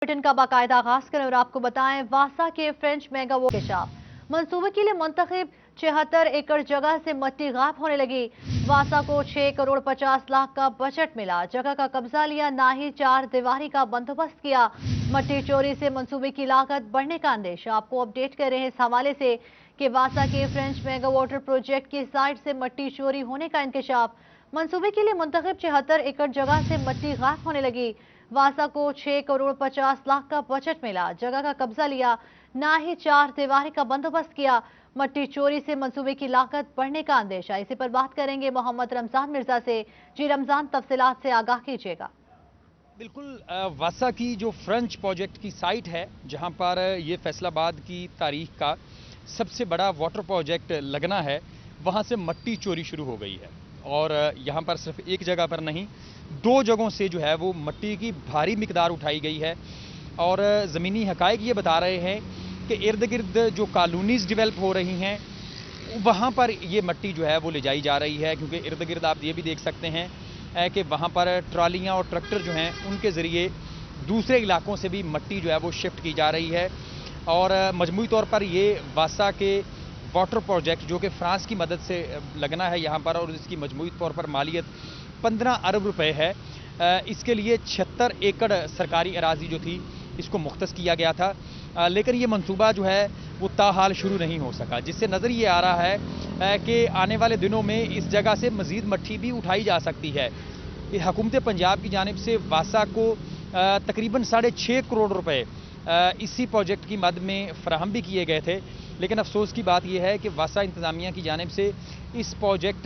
Bulletin का बाकायदा आगाज करें और आपको बताएं वासा के फ्रेंच मेगा इंकशाफ मंसूबे के लिए मुंतखब 76 एकड़ जगह से मट्टी गायब होने लगी। वासा को 6 करोड़ 50 लाख का बजट मिला, जगह का कब्जा लिया, ना ही 4 दीवारी का बंदोबस्त किया। मट्टी चोरी से मंसूबे की लागत बढ़ने का अंदेशा। आपको अपडेट कर रहे हैं इस हवाले से कि वासा के फ्रेंच मेगा वाटर प्रोजेक्ट की साइट से मट्टी चोरी होने का इंकशाफ। मंसूबे के लिए मुंतखब 76 एकड़ जगह से मट्टी गायब होने लगी। वासा को 6 करोड़ 50 लाख का बजट मिला, जगह का कब्जा लिया, ना ही 4 दीवारी का बंदोबस्त किया। मट्टी चोरी से मंसूबे की लागत बढ़ने का अंदेशा। इसी पर बात करेंगे मोहम्मद रमजान मिर्जा से। जी रमजान, तफसीलात से आगाह कीजिएगा। बिल्कुल, वासा की जो फ्रेंच प्रोजेक्ट की साइट है, जहां पर ये फैसलाबाद की तारीख का सबसे बड़ा वाटर प्रोजेक्ट लगना है, वहां से मट्टी चोरी शुरू हो गई है। और यहां पर सिर्फ एक जगह पर नहीं, 2 जगहों से जो है वो मट्टी की भारी मिकदार उठाई गई है। और ज़मीनी हकायक ये बता रहे हैं कि इर्द गिर्द जो कॉलोनीज डेवलप हो रही हैं, वहाँ पर ये मट्टी जो है वो ले जाई जा रही है, क्योंकि इर्द गिर्द आप ये भी देख सकते हैं कि वहाँ पर ट्रालियाँ और ट्रैक्टर जो हैं उनके ज़रिए दूसरे इलाकों से भी मट्टी जो है वो शिफ्ट की जा रही है। और मजमूई तौर पर ये वासा के वाटर प्रोजेक्ट जो कि फ्रांस की मदद से लगना है यहाँ पर, और इसकी मजमूई तौर पर मालियत 15 अरब रुपए है। इसके लिए 76 एकड़ सरकारी अराजी जो थी इसको मुख्तस किया गया था, लेकिन ये मंसूबा जो है वो ताहाल शुरू नहीं हो सका, जिससे नज़र ये आ रहा है कि आने वाले दिनों में इस जगह से मज़ीद मट्टी भी उठाई जा सकती है। हुकूमत पंजाब की जानिब से वासा को तकरीबन 6.5 करोड़ रुपए इसी प्रोजेक्ट की मद में फराहम भी किए गए थे, लेकिन अफसोस की बात यह है कि वासा इंतज़ामिया की जानिब से इस प्रोजेक्ट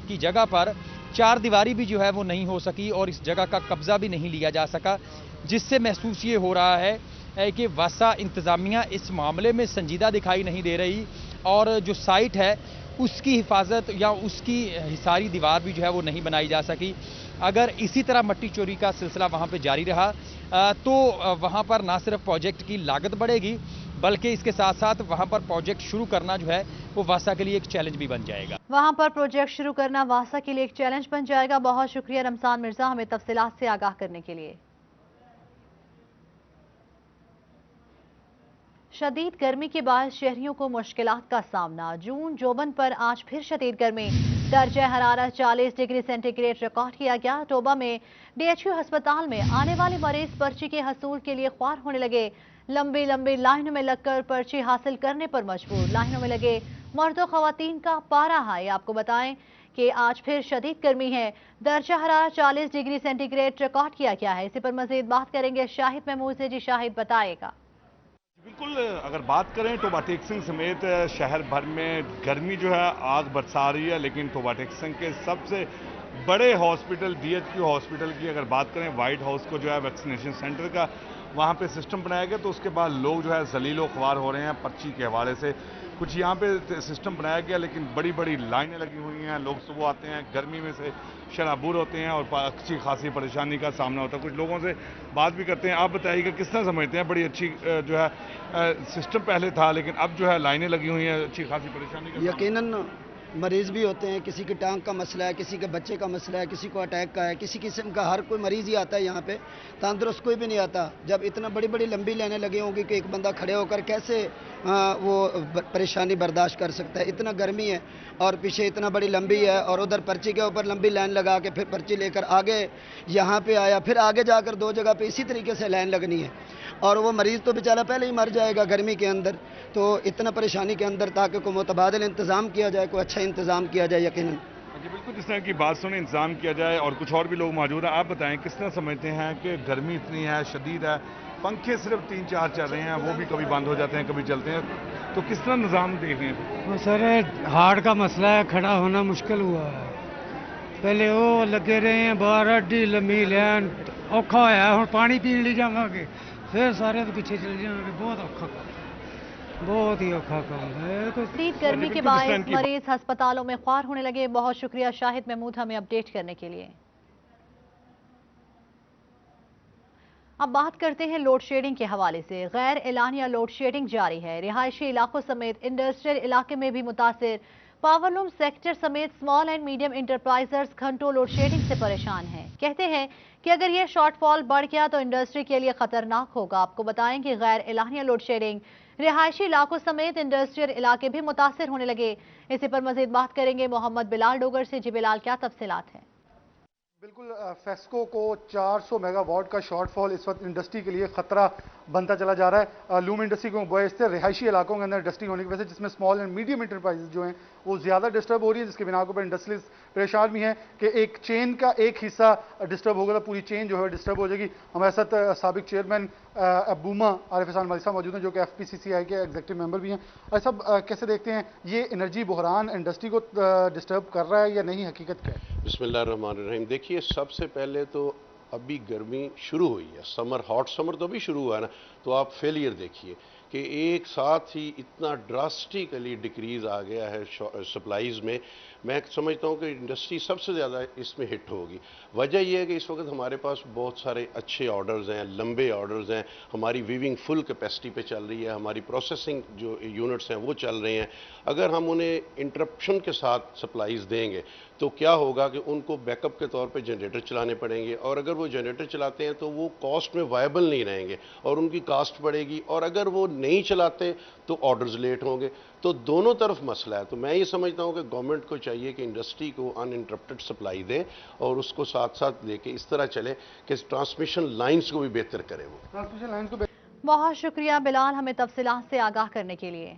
की जगह पर 4 दीवारी भी जो है वो नहीं हो सकी और इस जगह का कब्ज़ा भी नहीं लिया जा सका, जिससे महसूस ये हो रहा है कि वासा इंतज़ामिया इस मामले में संजीदा दिखाई नहीं दे रही, और जो साइट है उसकी हिफाजत या उसकी हिसारी दीवार भी जो है वो नहीं बनाई जा सकी। अगर इसी तरह मट्टी चोरी का सिलसिला वहाँ पे जारी रहा तो वहाँ पर ना सिर्फ प्रोजेक्ट की लागत बढ़ेगी, बल्कि इसके साथ साथ वहाँ पर प्रोजेक्ट शुरू करना जो है वो वासा के लिए एक चैलेंज भी बन जाएगा। वहाँ पर प्रोजेक्ट शुरू करना वासा के लिए एक चैलेंज बन जाएगा। बहुत शुक्रिया रमजान मिर्जा, हमें तफसीलात से आगाह करने के लिए। शदीद गर्मी के बाद शहरियों को मुश्किलात का सामना। जून जोबन पर आज फिर शदीद गर्मी, दर्जा हरारत 40 डिग्री सेंटीग्रेड रिकॉर्ड किया गया। टोबा में DHU अस्पताल में आने वाले मरीज पर्ची के हसूल के लिए ख्वार होने लगे। लंबी लंबी लाइनों में लगकर पर्ची हासिल करने पर मजबूर। लाइनों में लगे मर्द और खवातीन का पारा हाई। आपको बताएं कि आज फिर शदीद गर्मी है, दर्जा हरारत 40 डिग्री सेंटीग्रेड रिकॉर्ड किया गया है। इसी पर मजीद बात करेंगे शाहिद महमूद से। जी शाहिद, बताएगा। बिल्कुल, अगर बात करें टोबा टेक्सिंग समेत शहर भर में गर्मी जो है आग बरसा रही है, लेकिन टोबा टेक्सिंग के सबसे बड़े हॉस्पिटल DHQ हॉस्पिटल की अगर बात करें, वाइट हाउस को जो है वैक्सीनेशन सेंटर का वहाँ पे सिस्टम बनाया गया, तो उसके बाद लोग जो है जलीलो ख्वार हो रहे हैं पर्ची के हवाले से। कुछ यहाँ पे सिस्टम बनाया गया, लेकिन बड़ी बड़ी लाइनें लगी हुई हैं। लोग सुबह आते हैं, गर्मी में से शराबूर होते हैं और अच्छी खासी परेशानी का सामना होता है। कुछ लोगों से बात भी करते हैं। आप बताइएगा किस तरह समझते हैं? बड़ी अच्छी जो है सिस्टम पहले था, लेकिन अब जो है लाइनें लगी हुई हैं, अच्छी खासी परेशानी का। यकीनन मरीज़ भी होते हैं, किसी की टांग का मसला है, किसी के बच्चे का मसला है, किसी को अटैक का है, किसी किस्म का हर कोई मरीज़ ही आता है यहाँ पे, तंदुरुस्त कोई भी नहीं आता। जब इतना बड़ी बड़ी लंबी लाइनें लगी होंगी कि एक बंदा खड़े होकर कैसे वो परेशानी बर्दाश्त कर सकता है। इतना गर्मी है और पीछे इतना बड़ी लंबी है, और उधर पर्ची के ऊपर लंबी लाइन लगा के फिर पर्ची लेकर आगे यहाँ पे आया, फिर आगे जाकर 2 जगह पे इसी तरीके से लाइन लगनी है, और वो मरीज़ तो बेचारा पहले ही मर जाएगा गर्मी के अंदर। तो इतना परेशानी के अंदर ताकि कोई मुतबादिल इंतज़ाम किया जाए, कोई अच्छा इंतज़ाम किया जाए यकीनन। जी बिल्कुल, जिस तरह की बात सुने, इंतजाम किया जाए। और कुछ और भी लोग मौजूद हैं। आप बताएं किस तरह समझते हैं कि गर्मी इतनी है, शदीद है, पंखे सिर्फ 3-4 चल रहे हैं, वो भी कभी बंद हो जाते हैं, कभी चलते हैं, तो किस तरह निज़ाम देखें? सर हार्ट का मसला है, खड़ा होना मुश्किल हुआ है। पहले वो लगे रहे हैं बाहर, अड्डी लम्बी लैन औखा होया, हम पानी पीने ले जावांगे, फिर सारे तो पीछे चले जाएंगे। बहुत औखा, बहुत ही औखा काम है। शदीद गर्मी के बाद मरीज अस्पतालों में ख्वार होने लगे। बहुत शुक्रिया शाहिद महमूद, हमें अपडेट करने के लिए। अब बात करते हैं लोड शेडिंग के हवाले से। गैर एलानिया लोड शेडिंग जारी है। रिहायशी इलाकों समेत इंडस्ट्रियल इलाके में भी मुतासिर। पावरलूम सेक्टर समेत स्मॉल एंड मीडियम इंटरप्राइजर्स घंटों लोड शेडिंग से परेशान हैं। कहते हैं कि अगर ये शॉर्टफॉल बढ़ गया तो इंडस्ट्री के लिए खतरनाक होगा। आपको बताएं कि गैर एलानिया लोड शेडिंग रिहायशी इलाकों समेत इंडस्ट्रियल इलाके भी मुतासिर होने लगे। इसी पर मजीद बात करेंगे मोहम्मद बिलाल डोगर से। जी बिलाल, क्या तफसीलात हैं? बिल्कुल, फेस्को को 400 मेगावाट का शॉर्टफॉल इस वक्त इंडस्ट्री के लिए खतरा बनता चला जा रहा है। लूम इंडस्ट्री को वजह से रिहायशी इलाकों के अंदर इंडस्ट्री होने की वजह से जिसमें स्मॉल एंड मीडियम इंटरप्राइजेज जो हैं वो ज़्यादा डिस्टर्ब हो रही है, जिसके बिना के ऊपर इंडस्ट्रीज परेशान भी हैं कि एक चेन का एक हिस्सा डिस्टर्ब होगा तो पूरी चेन जो है डिस्टर्ब हो जाएगी। हमारे साथ साबिक चेयरमैन अबूमा आरिफ हसन मलिक साहब मौजूद हैं, जो कि FPCCI के एग्जीक्यूटिव मेंबर भी हैं। और सब कैसे देखते हैं ये एनर्जी बहरान इंडस्ट्री को डिस्टर्ब कर रहा है या नहीं, हकीकत क्या है? बिस्मिल्लाहिर्रहमानिर्रहीम। देखिए, सबसे पहले तो अभी गर्मी शुरू हुई है, समर, हॉट समर तो अभी शुरू हुआ है ना, तो आप फेलियर देखिए कि एक साथ ही इतना ड्रास्टिकली डिक्रीज आ गया है सप्लाईज में। मैं समझता हूँ कि इंडस्ट्री सबसे ज़्यादा इसमें हिट होगी। वजह यह है कि इस वक्त हमारे पास बहुत सारे अच्छे ऑर्डर्स हैं, लंबे ऑर्डर्स हैं, हमारी वीविंग फुल कैपेसिटी पे चल रही है, हमारी प्रोसेसिंग जो यूनिट्स हैं वो चल रहे हैं। अगर हम उन्हें इंटरप्शन के साथ सप्लाईज देंगे तो क्या होगा कि उनको बैकअप के तौर पे जनरेटर चलाने पड़ेंगे, और अगर वो जनरेटर चलाते हैं तो वो कॉस्ट में वायबल नहीं रहेंगे और उनकी कास्ट बढ़ेगी, और अगर वो नहीं चलाते तो ऑर्डर्स लेट होंगे। तो दोनों तरफ मसला है। तो मैं ये समझता हूँ कि गवर्नमेंट को चाहिए कि इंडस्ट्री को अनइंटरप्टेड सप्लाई दे और उसको साथ साथ लेके इस तरह चले कि ट्रांसमिशन लाइन्स को भी बेहतर करे। वो ट्रांसमिशन लाइन्स को बहुत शुक्रिया बिलाल, हमें तफसीलात से आगाह करने के लिए।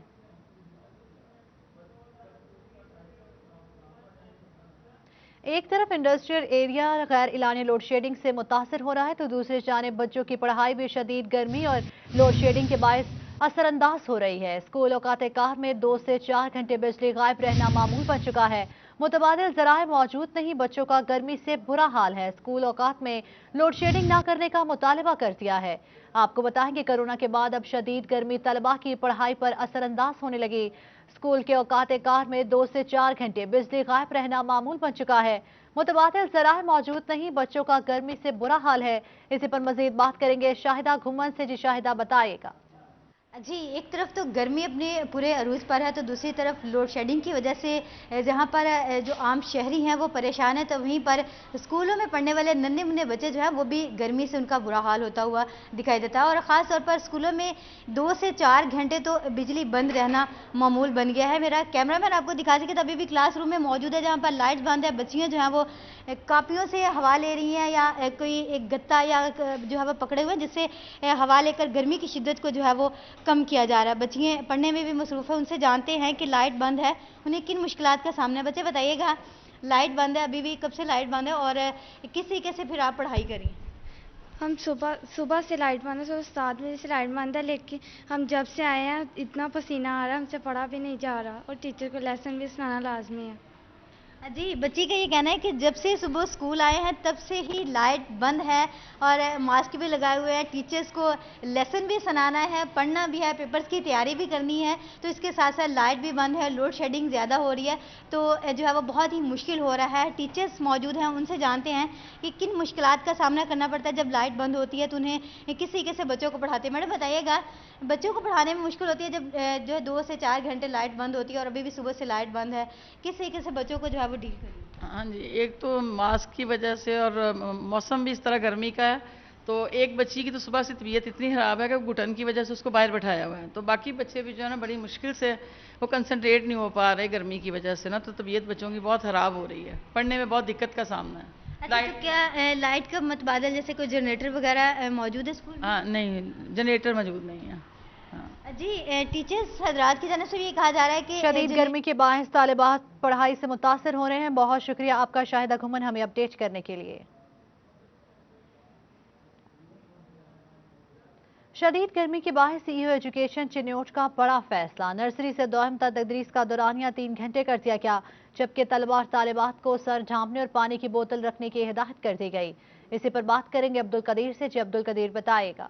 एक तरफ इंडस्ट्रियल एरिया गैर एलानी लोड शेडिंग से मुतासर हो रहा है तो दूसरी जानिब बच्चों की पढ़ाई भी शदीद गर्मी और लोड शेडिंग के बायस असरअंदाज हो रही है। स्कूल औकात कार में 2 से 4 घंटे बिजली गायब रहना मामूल बन चुका है। मुतबादिल जराए मौजूद नहीं, बच्चों का गर्मी से बुरा हाल है। स्कूल औकात में लोड शेडिंग ना करने का मुतालबा कर दिया है। आपको बताएं कि कोरोना के बाद अब शदीद गर्मी तलबा की पढ़ाई पर असरअंदाज होने लगी। स्कूल के औकात कार में 2 से 4 घंटे बिजली गायब रहना मामूल बन चुका है। मुतबादिल जराए मौजूद नहीं, बच्चों का गर्मी से बुरा हाल है। इसी पर मजीद बात करेंगे शाहिदा घुमन से। जी शाहिदा, बताइएगा। जी, एक तरफ तो गर्मी अपने पूरे अरूज पर है तो दूसरी तरफ लोड शेडिंग की वजह से जहां पर जो आम शहरी हैं वो परेशान है, तो वहीं पर स्कूलों में पढ़ने वाले नन्हे मुन्ने बच्चे जो हैं वो भी गर्मी से उनका बुरा हाल होता हुआ दिखाई देता है। और ख़ास तौर पर स्कूलों में 2 से 4 घंटे तो बिजली बंद रहना मामूल बन गया है। मेरा कैमरामैन आपको दिखा सके तो अभी भी क्लास रूम में मौजूद है जहाँ पर लाइट बंद है। बच्चियाँ जो हैं वो कापियों से हवा ले रही हैं या कोई एक गत्ता या जो है वो पकड़े हुए हैं जिससे हवा लेकर गर्मी की शिद्दत को जो है वो कम किया जा रहा है। बच्चियाँ पढ़ने में भी मसरूफ़ है, उनसे जानते हैं कि लाइट बंद है, उन्हें किन मुश्किलात का सामना। बच्चे बताइएगा, लाइट बंद है अभी भी, कब से लाइट बंद है और किस तरीके से फिर आप पढ़ाई करें? हम सुबह से लाइट बंद है, सुबह 7 बजे से लाइट बंद है, लेकिन हम जब से आए हैं इतना पसीना आ रहा है, हमसे पढ़ा भी नहीं जा रहा और टीचर को लेसन भी सुनाना लाजमी है। जी, बच्ची का ये कहना है कि जब से सुबह स्कूल आए हैं तब से ही लाइट बंद है और मास्क भी लगाए हुए हैं, टीचर्स को लेसन भी सुनाना है, पढ़ना भी है, पेपर्स की तैयारी भी करनी है, तो इसके साथ साथ लाइट भी बंद है, लोड शेडिंग ज़्यादा हो रही है, तो जो है वो बहुत ही मुश्किल हो रहा है। टीचर्स मौजूद हैं, उनसे जानते हैं कि किन मुश्किलात का सामना करना पड़ता है जब लाइट बंद होती है तो उन्हें किस तरीके से बच्चों को पढ़ाते हैं। मैडम बताइएगा, बच्चों को पढ़ाने में मुश्किल होती है जब जो है 2 से 4 घंटे लाइट बंद होती है और अभी भी सुबह से लाइट बंद है, किस तरीके से बच्चों को जो है वो डील करें? हाँ जी, एक तो मास्क की वजह से और मौसम भी इस तरह गर्मी का है, तो एक बच्ची की तो सुबह से तबीयत इतनी ख़राब है कि घुटन की वजह से उसको बाहर बैठाया हुआ है, तो बाकी बच्चे भी जो है ना बड़ी मुश्किल से वो कंसंट्रेट नहीं हो पा रहे गर्मी की वजह से ना, तो तबीयत बच्चों की बहुत ख़राब हो रही है, पढ़ने में बहुत दिक्कत का सामना है। अच्छा, तो क्या लाइट का मतबादल जैसे कोई जनरेटर वगैरह मौजूद है स्कूल में? हाँ नहीं, जनरेटर मौजूद नहीं है। जी, टीचर्स हजरात की जानिब से भी ये कहा जा रहा है कि शदीद गर्मी के बायस तालिबात पढ़ाई से मुतासर हो रहे हैं। बहुत शुक्रिया आपका शाहिदा घुमन हमें अपडेट करने के लिए। शदीद गर्मी के बायस ईओ एजुकेशन चिन्योट का बड़ा फैसला, नर्सरी से 2वीं तक तदरीस का दौरानिया 3 घंटे कर दिया गया, जबकि तलबा और तालिबात को सर ढांपने और पानी की बोतल रखने की हिदायत कर दी गई। इसी पर बात करेंगे अब्दुल कदीर से। जी अब्दुल कदीर, बताएगा।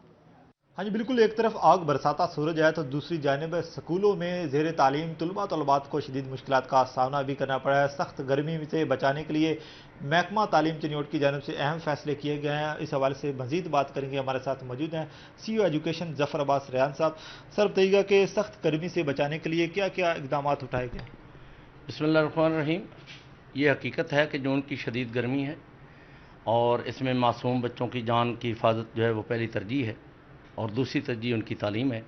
हाँ जी बिल्कुल, एक तरफ आग बरसाता सूरज है तो दूसरी जानिब स्कूलों में ज़ेर तालीम तलबात को शदीद मुश्किलात का सामना भी करना पड़ा है। सख्त गर्मी से बचाने के लिए महकमा तालीम चिन्योट की जानिब से अहम फैसले किए गए हैं। इस हवाले से मजीद बात करेंगे, हमारे साथ मौजूद हैं CEO एजुकेशन जफर अब्बास रेहान साहब। सर बताइएगा कि सख्त गर्मी से बचाने के लिए क्या क्या इकदाम उठाए गए? बिस्मिल्लाहिर्रहमानिर्रहीम। ये हकीकत है कि जो उनकी शदीद गर्मी है और इसमें मासूम बच्चों की जान की हिफाजत जो है वो पहली तरजीह है और दूसरी तरजीह उनकी तालीम है।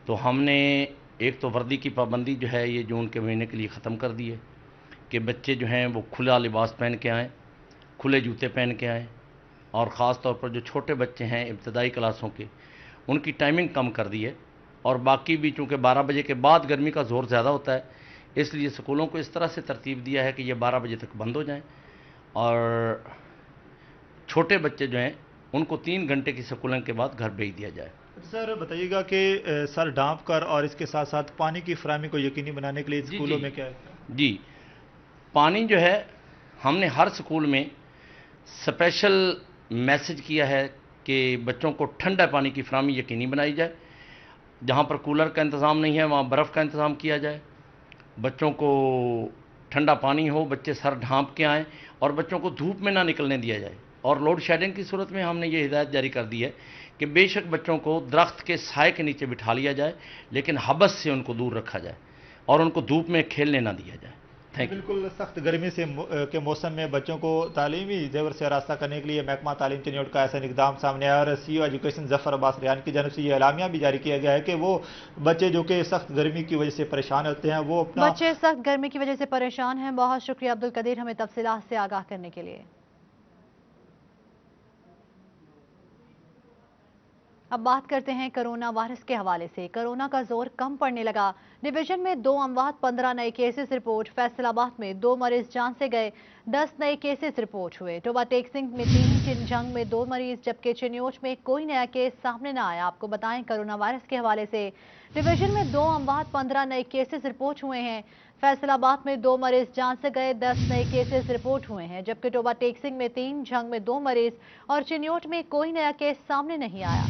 तो हमने एक तो वर्दी की पाबंदी जो है ये जून के महीने के लिए ख़त्म कर दी है कि बच्चे जो हैं वो खुला लिबास पहन के आएँ, खुले जूते पहन के आएँ, और ख़ास तौर पर जो छोटे बच्चे हैं इब्तदाई क्लासों के, उनकी टाइमिंग कम कर दी है। और बाकी भी चूँकि 12 बजे के बाद गर्मी का ज़ोर ज़्यादा होता है, इसलिए स्कूलों को इस तरह से तरतीब दिया है कि ये 12 बजे तक बंद हो जाएं, और छोटे बच्चे जो हैं उनको 3 घंटे की स्कूलिंग के बाद घर भेज दिया जाए। सर बताइएगा कि सर ढाँप कर और इसके साथ साथ पानी की फराहमी को यकीनी बनाने के लिए स्कूलों में क्या है? जी, पानी जो है हमने हर स्कूल में स्पेशल मैसेज किया है कि बच्चों को ठंडा पानी की फराहमी यकीनी बनाई जाए। जहाँ पर कूलर का इंतज़ाम नहीं है वहाँ बर्फ़ का इंतज़ाम किया जाए, बच्चों को ठंडा पानी हो, बच्चे सर ढाँप के आएँ, और बच्चों को धूप में ना निकलने दिया जाए। और लोड शेडिंग की सूरत में हमने ये हिदायत जारी कर दी है कि बेशक बच्चों को दरख्त के साए के नीचे बिठा लिया जाए, लेकिन हबस से उनको दूर रखा जाए और उनको धूप में खेलने ना दिया जाए। बिल्कुल सख्त गर्मी से के मौसम में बच्चों को तालीमी जेवर से रास्ता करने के लिए महकमा तालीम चिन्योट का ऐसा इक़दाम सामने आया, और CEO एजुकेशन ज़फ़र अब्बास रियान की जानब से ये एलामिया भी जारी किया गया है कि वो बच्चे जो कि सख्त गर्मी की वजह से परेशान होते हैं, वो अपना बच्चे सख्त गर्मी की वजह से परेशान हैं। बहुत शुक्रिया अब्दुल कदीर हमें तफसीलात से आगाह करने के लिए। अब बात करते हैं कोरोना वायरस के हवाले से। कोरोना का जोर कम पड़ने लगा। डिवीजन में 2 अमवात, 15 नए केसेस रिपोर्ट। फैसलाबाद में 2 मरीज जान से गए, 10 नए केसेस रिपोर्ट हुए। टोबा टेक्सिंग में 3, चिनजंग में 2 मरीज, जबकि चिन्योट में कोई नया केस सामने न आया। आपको बताएं कोरोना वायरस के हवाले से डिवीजन में 2 अमवात, 15 नए केसेस रिपोर्ट हुए हैं। फैसलाबाद में 2 मरीज जान से गए, 10 नए केसेस रिपोर्ट हुए हैं, जबकि टोबा टेक्सिंग में 3, झंग में 2 मरीज और चिन्योट में कोई नया केस सामने नहीं आया।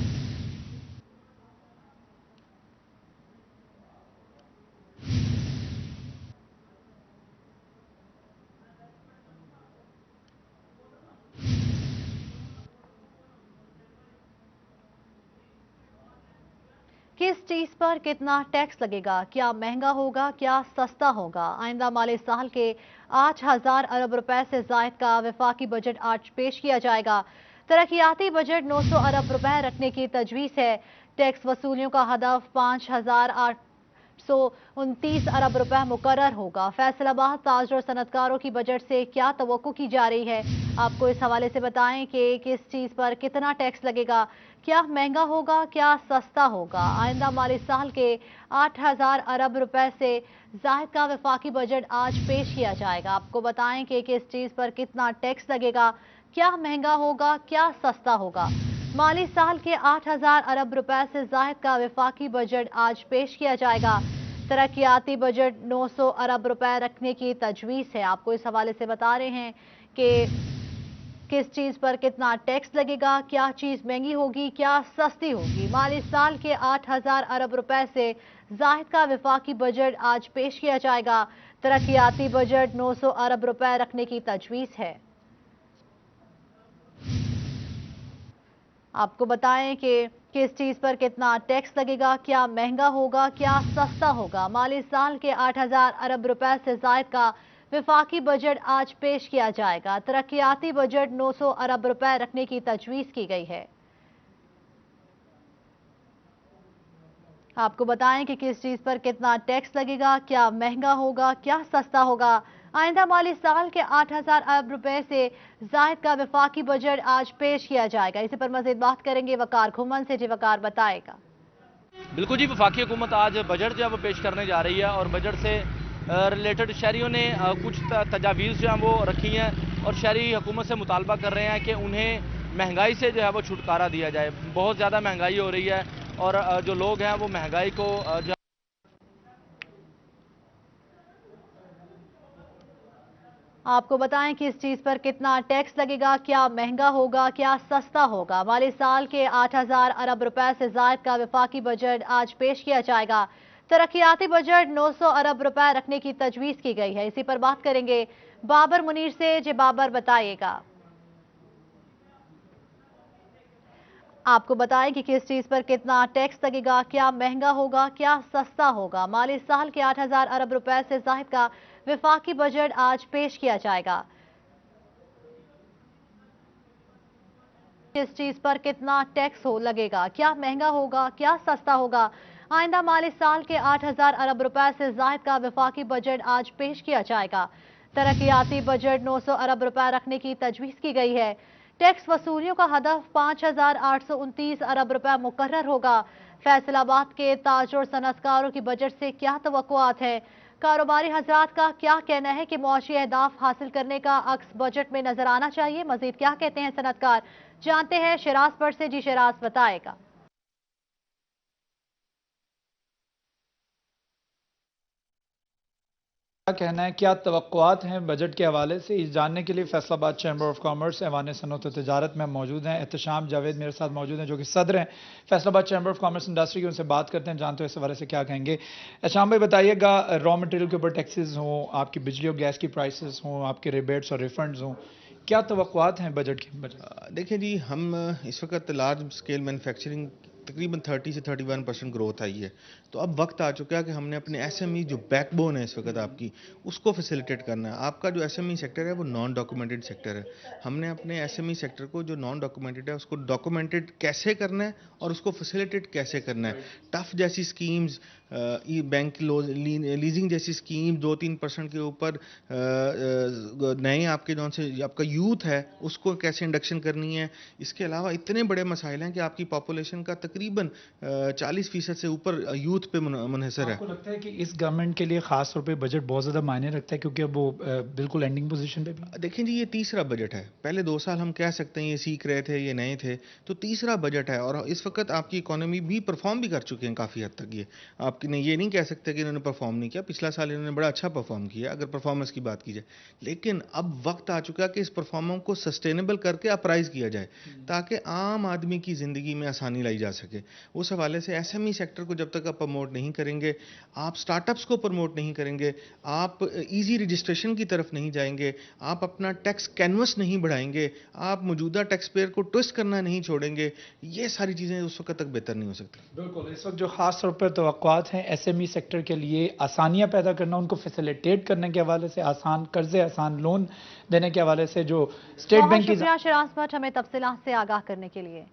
किस चीज पर कितना टैक्स लगेगा, क्या महंगा होगा, क्या सस्ता होगा? आइंदा माली साल के 8,000 अरब रुपए से जायद का वफाकी बजट आज पेश किया जाएगा। तरक्याती बजट 900 अरब रुपए रखने की तजवीज़ है। टैक्स वसूलियों का हदफ 5,829 अरब रुपए मुकर्रर होगा। फैसलाबाद ताजर और सनतकारों की बजट से क्या तवक्को की जा रही है, आपको इस हवाले से बताएं कि किस चीज़ पर कितना टैक्स लगेगा, क्या महंगा होगा, क्या सस्ता होगा? आइंदा माली साल के 8,000 अरब रुपए से जायद का वफाकी बजट आज पेश किया जाएगा। आपको बताएं कि किस चीज़ पर कितना टैक्स लगेगा, क्या महंगा होगा, क्या सस्ता होगा? माली साल के 8,000 अरब रुपए से जायद का वफाकी बजट आज पेश किया जाएगा। तरक्याती बजट 900 अरब रुपए रखने की तजवीज़ है। आपको इस हवाले से बता रहे हैं कि किस चीज़ पर कितना टैक्स लगेगा, क्या चीज़ महंगी होगी, क्या सस्ती होगी। माली साल के 8,000 अरब रुपए से जायद का वफाकी बजट आज पेश किया जाएगा। तरक्याती बजट 900 अरब रुपए रखने की तजवीज़ है। आपको बताएं कि किस चीज़ पर कितना टैक्स लगेगा, क्या महंगा होगा, क्या सस्ता होगा। माली साल के 8,000 अरब रुपए से जायद का वफाकी बजट आज पेश किया जाएगा। तरक्याती बजट 900 अरब रुपए रखने की तजवीज़ की गई है। आपको बताएं कि किस चीज़ पर कितना टैक्स लगेगा, क्या महंगा होगा, क्या सस्ता होगा। आइंदा माली साल के 8,000 अरब रुपए से जायद का वफाकी बजट आज पेश किया जाएगा। इसी पर मज़ीद बात करेंगे वकार घुमन से। जी वकार बताएगा। बिल्कुल जी, वफाकी हुकूमत आज बजट जो है वो पेश करने जा रही है और बजट से रिलेटेड शहरियों ने कुछ तजावीज़ जो हैं वो रखी हैं और शहरी हुकूमत से मुतालबा कर रहे हैं कि उन्हें महंगाई से जो है वो छुटकारा दिया जाए। बहुत ज़्यादा महंगाई हो रही है और जो लोग हैं वो महंगाई को जो आपको बताएं कि इस चीज़ पर कितना टैक्स लगेगा, क्या महंगा होगा, क्या सस्ता होगा। माली साल के 8,000 अरब रुपए से जायद का वफाकी बजट आज पेश किया जाएगा। तरक्याती बजट 900 अरब रुपए रखने की तजवीज़ की गई है। इसी पर बात करेंगे बाबर मुनीर से। जी बाबर बताइएगा। आपको बताएं कि किस चीज़ पर कितना टैक्स लगेगा, क्या महंगा होगा, क्या सस्ता होगा। माली साल के 8,000 अरब रुपए से जायद का वफाकी बजट आज पेश किया जाएगा। किस चीज पर कितना टैक्स लगेगा, क्या महंगा होगा, क्या सस्ता होगा। आइंदा माली साल के 8,000 अरब रुपए से जायद का वफाकी बजट आज पेश किया जाएगा। तरक्याती बजट 900 अरब रुपए रखने की तजवीज़ की गई है। टैक्स वसूलियों का हदफ 5,829 अरब रुपए मुकर्रर होगा। फैसलाबाद के ताजर और सनतकारों की बजट से क्या तवक्कुआत है, कारोबारी हजरात का क्या कहना है कि मुआशी अहदाफ हासिल करने का अक्स बजट में नजर आना चाहिए। मजीद क्या कहते हैं सनतकार, जानते हैं शिराज पर से। जी शिराज बताएगा। क्या कहना है, क्या तवक्कुआत हैं बजट के हवाले से, इस जानने के लिए फैसलाबाद चैम्बर ऑफ कॉमर्स ऐवान सनअत व तिजारत में मौजूद हैं। एहतशाम जावेद मेरे साथ मौजूद हैं जो कि सदर हैं Faisalabad chamber of commerce industry की। उनसे बात करते हैं, जानते हैं इस हवाले से क्या कहेंगे। एहतशाम भाई बताइएगा, रॉ मटेरियल के ऊपर टैक्सेस हों, आपकी बिजली और गैस की प्राइसेस हों, आपके रिबेट्स और रिफंड्स हों, क्या तवक्कुआत हैं बजट के? देखिए जी, हम इस वक्त लार्ज स्केल मैन्युफैक्चरिंग तकरीबन 30 से 31% ग्रोथ आई है। तो अब वक्त आ चुका है कि हमने अपने एसएमई जो बैकबोन है इस वक्त आपकी, उसको फैसिलिटेट करना है। आपका जो एसएमई सेक्टर है वो नॉन डॉक्यूमेंटेड सेक्टर है। हमने अपने एसएमई सेक्टर को जो नॉन डॉक्यूमेंटेड है उसको डॉक्यूमेंटेड कैसे करना है और उसको फैसिलिटेट कैसे करना है। टफ जैसी स्कीम्स, बैंक लीजिंग जैसी स्कीम 2-3% के ऊपर नए आपके जौन से आपका यूथ है उसको कैसे इंडक्शन करनी है। इसके अलावा इतने बड़े मसाइल हैं कि आपकी पॉपुलेशन का तकरीबन 40% से ऊपर यूथ पे मुनहसर है। आपको लगता है कि इस गवर्नमेंट के लिए खास तौर पे बजट बहुत ज़्यादा मायने रखता है क्योंकि अब वो बिल्कुल एंडिंग पोजीशन पे भी? देखें जी, ये तीसरा बजट है। पहले 2 साल हम कह सकते हैं ये सीख रहे थे, ये नए थे, तो तीसरा बजट है और इस वक्त आपकी इकोनॉमी भी परफॉर्म भी कर चुके हैं काफ़ी हद तक। ये आपकी नहीं, ये नहीं कह सकते कि इन्होंने परफॉर्म नहीं किया। पिछला साल इन्होंने बड़ा अच्छा परफॉर्म किया अगर परफॉर्मेंस की बात की जाए, लेकिन अब वक्त आ चुका कि इस परफॉर्मेंस को सस्टेनेबल करके अप्राइज किया जाए ताकि आम आदमी की ज़िंदगी में आसानी लाई जा सके। उस हवाले से एसएमई सेक्टर को जब तक आप प्रमोट नहीं करेंगे, आप स्टार्टअप्स को प्रमोट नहीं करेंगे, आप इजी रजिस्ट्रेशन की तरफ नहीं जाएंगे, आप अपना टैक्स कैनवस नहीं बढ़ाएंगे, आप मौजूदा टैक्स पेयर को ट्विस्ट करना नहीं छोड़ेंगे, ये सारी चीज़ें उस वक्त तक बेहतर नहीं हो सकती। बिल्कुल, इस वक्त जो खास तौर पर तवक्कुआत हैं एसएमई सेक्टर के लिए आसानियां पैदा करना, उनको फैसिलिटेट करने के हवाले से, आसान कर्जे, आसान लोन देने के हवाले से जो स्टेट बैंक की। शुक्रिया शिराज भट्ट हमें तफसीलात से आगाह करने के लिए।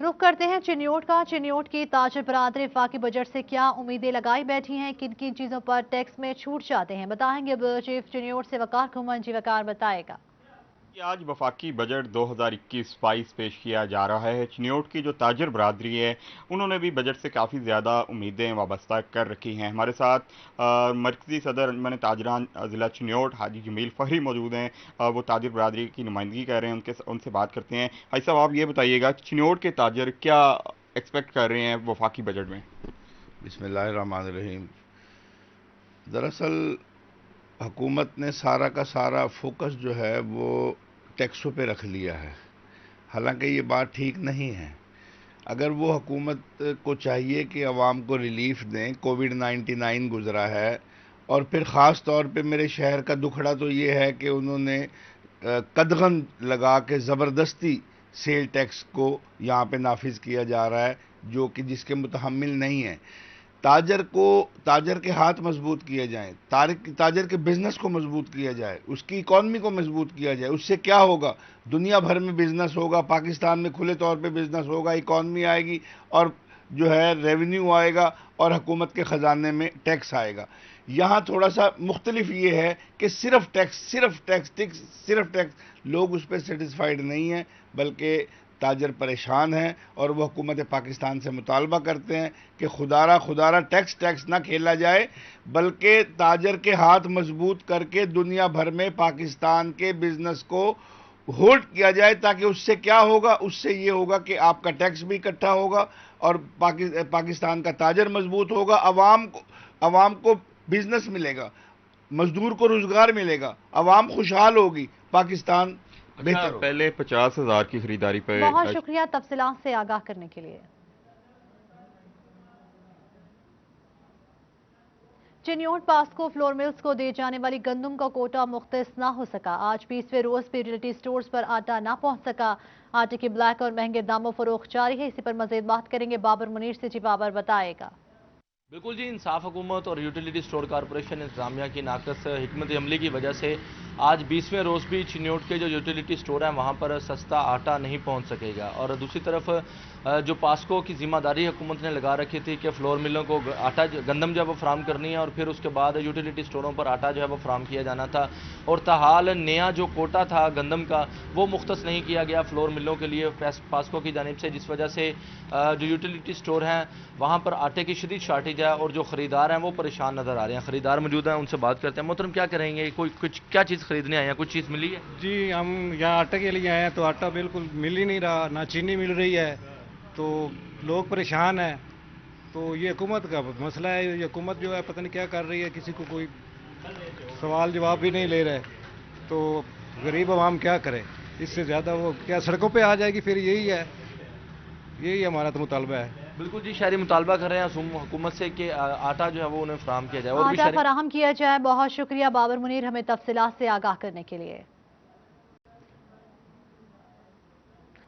रुख करते हैं चिन्योट का। चिन्योट की ताजर बरादरी वफाकी बजट से क्या उम्मीदें लगाई बैठी हैं, किन किन चीज़ों पर टैक्स में छूट जाते हैं, बताएंगे ब्यूरो चीफ चिन्योट से वकार घुमन। जी वकार बताएगा। आज वफाकी बजट 2021-22 पेश किया जा रहा है। चिन्योट की जो ताजर बरादरी है उन्होंने भी बजट से काफ़ी ज़्यादा उम्मीदें वाबस्ता कर रखी हैं। हमारे साथ मरकज़ी सदर अंजुमन ताजरान ज़िला चिन्योट हाजी जमील फ़हरी मौजूद हैं, वो ताजर बरादरी की नुमाइंदगी कर रहे हैं। उनसे बात करते हैं। हाजी साहब, आप ये बताइएगा चिन्योट के ताजर क्या एक्सपेक्ट कर रहे हैं वफाकी बजट में? बिस्मिल्लाहिर्रहमानिर्रहीम। दरअसल हुकूमत ने सारा का सारा फोकस जो है वो टैक्सों पे रख लिया है। हालांकि ये बात ठीक नहीं है। अगर वो हुकूमत को चाहिए कि आवाम को रिलीफ दें, कोविड-19 गुजरा है और फिर ख़ास तौर पे मेरे शहर का दुखड़ा तो ये है कि उन्होंने कदगन लगा के ज़बरदस्ती सेल टैक्स को यहाँ पे नाफिज किया जा रहा है जो कि जिसके मुतहम्मिल नहीं है। ताजर के हाथ मजबूत किए जाएं, ताजर के बिजनेस को मजबूत किया जाए, उसकी इकॉनमी को मजबूत किया जाए। उससे क्या होगा, दुनिया भर में बिजनेस होगा, पाकिस्तान में खुले तौर पे बिजनेस होगा, इकॉनमी आएगी और जो है रेवेन्यू आएगा और हुकूमत के ख़जाने में टैक्स आएगा। यहाँ थोड़ा सा मुख्तलिफ ये है कि सिर्फ टैक्स लोग उस पर सेटिस्फाइड नहीं हैं, बल्कि ताजर परेशान हैं और वो हुकूमत पाकिस्तान से मुतालबा करते हैं कि खुदारा टैक्स ना खेला जाए, बल्कि ताजर के हाथ मजबूत करके दुनिया भर में पाकिस्तान के बिजनेस को होल्ड किया जाए। ताकि उससे क्या होगा, उससे ये होगा कि आपका टैक्स भी इकट्ठा होगा और पाकिस्तान का ताजर मजबूत होगा, अवाम को बिजनेस मिलेगा, मजदूर को रोजगार मिलेगा, अवाम खुशहाल होगी, पाकिस्तान बेहतर। पहले 50,000 की खरीदारी पर। बहुत शुक्रिया तफसीलात से आगाह करने के लिए। चिन्योट पास्को फ्लोर मिल्स को दी जाने वाली गंदम का कोटा मुख्तस ना हो सका। आज 20वें रोज भी रियलिटी स्टोर्स पर आटा ना पहुंच सका। आटे के ब्लैक और महंगे दामों फरोख्त जारी है। इसी पर मजीद बात करेंगे बाबर मुनीर से। जी बाबर बताएगा। बिल्कुल जी, इंसाफ हुकूमत और यूटिलिटी स्टोर कॉरपोरेशन इंतजामिया की नाकस हिकमत अमली की वजह से आज 20वें रोज़ भी चिन्योट के जो यूटिलिटी स्टोर हैं वहाँ पर सस्ता आटा नहीं पहुँच सकेगा। और दूसरी तरफ जो पास्को की ज़िम्मेदारी हुकूमत ने लगा रखी थी कि फ्लोर मिलों को आटा गंदम जो है वो फराम करनी है और फिर उसके बाद यूटिलिटी स्टोरों पर आटा जो है वो फराम किया जाना था, और ताहाल नया जो कोटा था गंदम का वो मुख्तस नहीं किया गया फ्लोर मिलों के लिए पास्को की जानिब से, जिस वजह से जो यूटिलिटी स्टोर हैं वहाँ पर आटे की शदीद शार्टेज है और जो ख़रीदार हैं वो परेशान नज़र आ रहे हैं। ख़रीदार मौजूद हैं, उनसे बात करते हैं। मोहतरम, क्या करेंगे, कोई कुछ क्या चीज़ खरीदने आए हैं, कुछ चीज़ मिली है? जी, हम यहाँ आटे के लिए आए हैं तो आटा बिल्कुल मिल ही नहीं रहा, ना चीनी मिल रही है, तो लोग परेशान हैं। तो ये हुकूमत का मसला है, ये हुकूमत जो है पता नहीं क्या कर रही है, किसी को कोई सवाल जवाब भी नहीं ले रहे, तो गरीब आवाम क्या करे, इससे ज़्यादा वो क्या सड़कों पे आ जाएगी, फिर यही हमारा तो मुतालबा है। बिल्कुल जी, शहरी मुतालबा कर रहे हैं हुकूमत से कि आटा जो है वो उन्हें फराहम किया जाए और आटा फराहम किया जाए। बहुत शुक्रिया बाबर मुनीर, हमें तफसीलात से आगाह करने के लिए।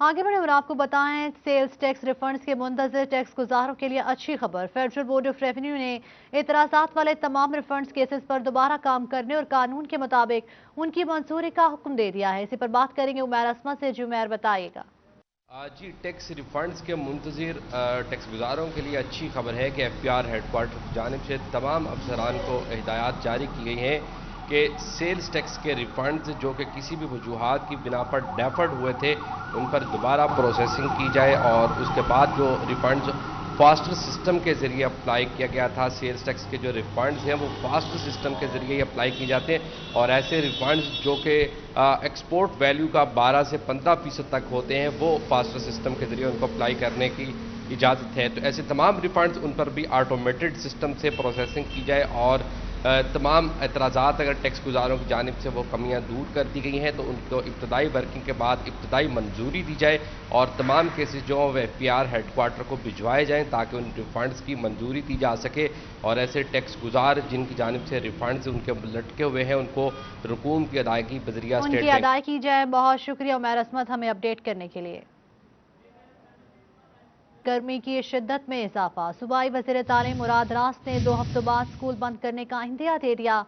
आगे बढ़े और आपको बताएं, सेल्स टैक्स रिफंड्स के मुंतज़िर टैक्स गुजारों के लिए अच्छी खबर। फेडरल बोर्ड ऑफ रेवेन्यू ने एतराज़ात वाले तमाम रिफंड्स केसेस पर दोबारा काम करने और कानून के मुताबिक उनकी मंजूरी का हुक्म दे दिया है। इसी पर बात करेंगे उमैर असमत से। जी उमैर, बताइएगा। जी, टैक्स रिफंड्स के मुंतज़िर टैक्स गुजारों के लिए अच्छी खबर है कि FPR हेडक्वार्टर की जानिब से तमाम अफसरान को हिदायत जारी की गई हैं कि सेल्स टैक्स के रिफंड्स जो कि किसी भी वजूहात की बिना पर डेफर्ड हुए थे उन पर दोबारा प्रोसेसिंग की जाए और उसके बाद जो रिफंड्स फास्टर सिस्टम के ज़रिए अप्लाई किया गया था, सेल्स टैक्स के जो रिफंड्स हैं वो फास्टर सिस्टम के ज़रिए ही अप्लाई किए जाते हैं और ऐसे रिफंड्स जो कि एक्सपोर्ट वैल्यू का 12 से 15% तक होते हैं वो फास्टर सिस्टम के ज़रिए उनको अप्लाई करने की इजाज़त है। तो ऐसे तमाम रिफंड्स उन पर भी ऑटोमेटेड सिस्टम से प्रोसेसिंग की जाए और तमाम एतराज़ात अगर टैक्स गुजारों की जानिब से वो कमियां दूर कर दी गई हैं तो उनको इब्तदाई वर्किंग के बाद इब्तदाई मंजूरी दी जाए और तमाम केसेस जो वह FPR हेडक्वार्टर को भिजवाए जाएं ताकि उन रिफंड्स की मंजूरी दी जा सके और ऐसे टैक्स गुजार जिनकी जानिब से रिफंड्स उनके लटके हुए हैं उनको रकूम की अदायगी बजरिया स्टेट बैंक अदा की जाए। बहुत शुक्रिया उमैर असमत हमें अपडेट करने के लिए। गर्मी की शिद्दत में इजाफा। सूबाई वज़ीर तालीम मुराद रास ने 2 हफ्तों बाद स्कूल बंद करने का इंदिया दे दिया।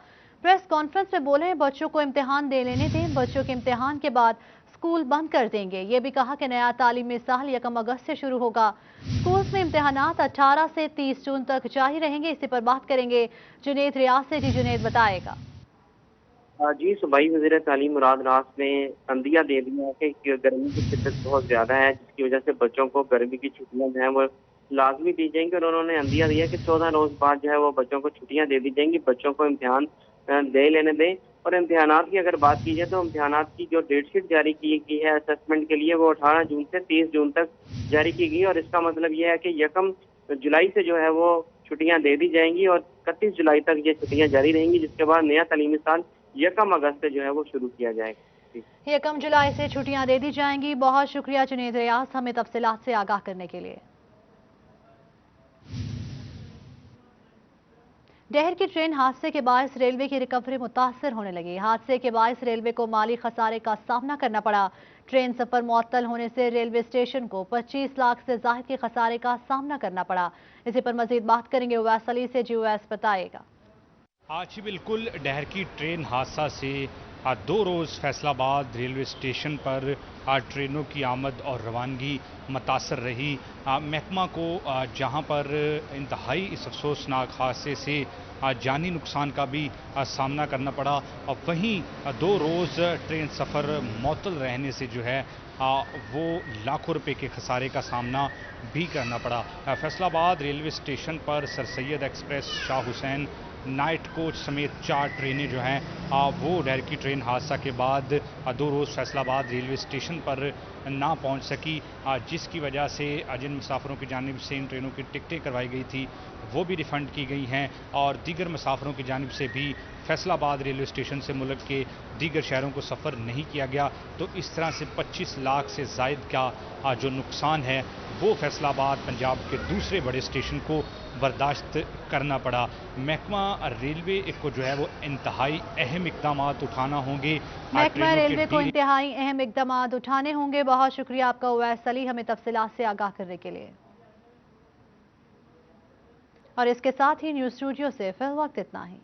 प्रेस कॉन्फ्रेंस में बोले, बच्चों को इम्तिहान दे लेने दें, बच्चों के इम्तिहान के बाद स्कूल बंद कर देंगे। ये भी कहा कि नया तालीमी साल 1 अगस्त से शुरू होगा। स्कूल्स में इम्तिहानात 18 से 30 जून तक जारी रहेंगे। इसी पर बात करेंगे जुनेद रियाज से। जी जुनेद, बताएगा। जी, सूबाई वज़ीर तालीम मुराद रास ने अंदिया दे दिया है कि गर्मी की शिद्दत बहुत ज़्यादा है जिसकी वजह से बच्चों को गर्मी की छुट्टियां जो हैं वो लाजमी दी जाएंगी और उन्होंने अंदिया दिया कि 14 रोज़ बाद जो है वो बच्चों को छुट्टियां दे दी जाएंगी, बच्चों को इम्तिहान दे लेने दें। और इम्तिहानात की अगर बात की जाए तो इम्तिहानात की जो डेट शीट जारी की गई है असेसमेंट के लिए वो 18 जून से 30 जून तक जारी की गई और इसका मतलब ये है कि 1 जुलाई से जो है वो छुट्टियाँ दे दी जाएंगी और 31 जुलाई तक ये छुट्टियाँ जारी रहेंगी, जिसके बाद नया तालीमी साल 1 अगस्त से जो है वो शुरू किया जाएगा। 1 जुलाई से छुट्टियां दे दी जाएंगी। बहुत शुक्रिया जुनेद रियाज, हमें तफसीलात से आगाह करने के लिए। डहर की ट्रेन हादसे के बायस रेलवे की रिकवरी मुतासर होने लगी। हादसे के बायस रेलवे को माली खसारे का सामना करना पड़ा। ट्रेन सफर मुअत्तल होने से रेलवे स्टेशन को 25 लाख से ज़ायद के खसारे का सामना करना पड़ा। इसी पर मजीद बात करेंगे उवैस अली से। जी उवैस, बताएगा। आज बिल्कुल डहर की ट्रेन हादसा से 2 रोज़ फैसलाबाद रेलवे स्टेशन पर ट्रेनों की आमद और रवानगी मुतासर रही। महकमा को जहां पर इंतहाई इस अफसोसनाक हादसे से जानी नुकसान का भी सामना करना पड़ा और वहीं 2 रोज़ ट्रेन सफ़र मुअत्तल रहने से जो है वो लाखों रुपए के खसारे का सामना भी करना पड़ा। फैसलाबाद रेलवे स्टेशन पर sir Syed express, Shah Hussain night coach समेत 4 ट्रेनें जो हैं वो डहर की ट्रेन हादसा के बाद 2 रोज़ फैसलाबाद रेलवे स्टेशन पर ना पहुंच सकी, जिसकी वजह से जिन मुसाफिरों की जानिब से इन ट्रेनों की टिकटें करवाई गई थी वो भी रिफ़ंड की गई हैं और दीगर मुसाफिरों की जानिब से भी फैसलाबाद रेलवे स्टेशन से मुल्क के दीगर शहरों को सफ़र नहीं किया गया। तो इस तरह से 25 लाख से ज़ायद का जो नुकसान है वो फैसलाबाद पंजाब के दूसरे बड़े स्टेशन को बर्दाश्त करना पड़ा। महकमा रेलवे को जो है वो इंतहाई अहम इक़दाम उठाना होंगे। महकमा रेलवे को इंतहाई अहम इक़दाम उठाने होंगे। बहुत शुक्रिया आपका उवैस अली, हमें तफसीलात से आगाह करने के लिए। और इसके साथ ही न्यूज़ स्टूडियो से फिल वक्त इतना ही।